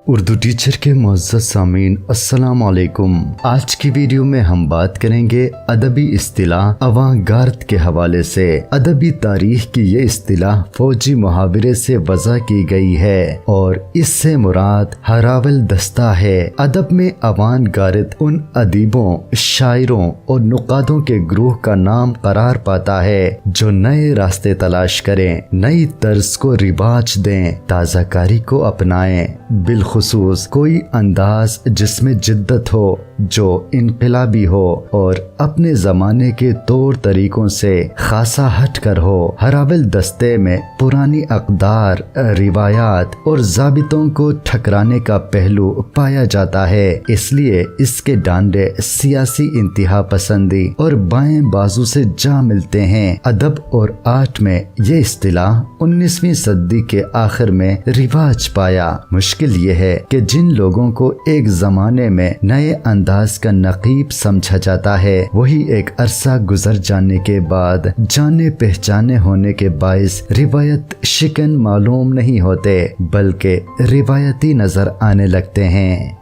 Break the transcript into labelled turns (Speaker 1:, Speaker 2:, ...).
Speaker 1: Urdu teacher کے معزز سامعین السلام علیکم۔ آج کی ویڈیو میں ہم بات کریں گے ادبی اصطلاح اوانگارد کے حوالے سے۔ ادبی تاریخ کی یہ اصطلاح فوجی محاورے سے وضع کی گئی ہے اور اس سے مراد ہراول دستہ ہے۔ ادب میں اوانگارد ان ادیبوں، شاعروں اور نقادوں کے گروہ کا نام قرار پاتا ہے جو نئے راستے تلاش کریں، نئی طرز کو رواج دیں، تازہ کاری کو اپنائیں، بالخصوص کوئی انداز جس میں جدت ہو، جو انقلابی ہو اور اپنے زمانے کے طور طریقوں سے خاصا ہٹ کر ہو۔ ہراول دستے میں پرانی اقدار، روایات اور ضابطوں کو ٹھکرانے کا پہلو پایا جاتا ہے، اس لیے اس کے ڈانڈے سیاسی انتہا پسندی اور بائیں بازو سے جا ملتے ہیں۔ ادب اور آرٹ میں یہ اصطلاح 19ویں صدی کے آخر میں رواج پایا۔ مشکل یہ ہے کہ جن لوگوں کو ایک زمانے میں نئے انداز کا نقیب سمجھا جاتا ہے، وہی ایک عرصہ گزر جانے کے بعد جانے پہچانے ہونے کے باعث روایت شکن معلوم نہیں ہوتے، بلکہ روایتی نظر آنے لگتے ہیں۔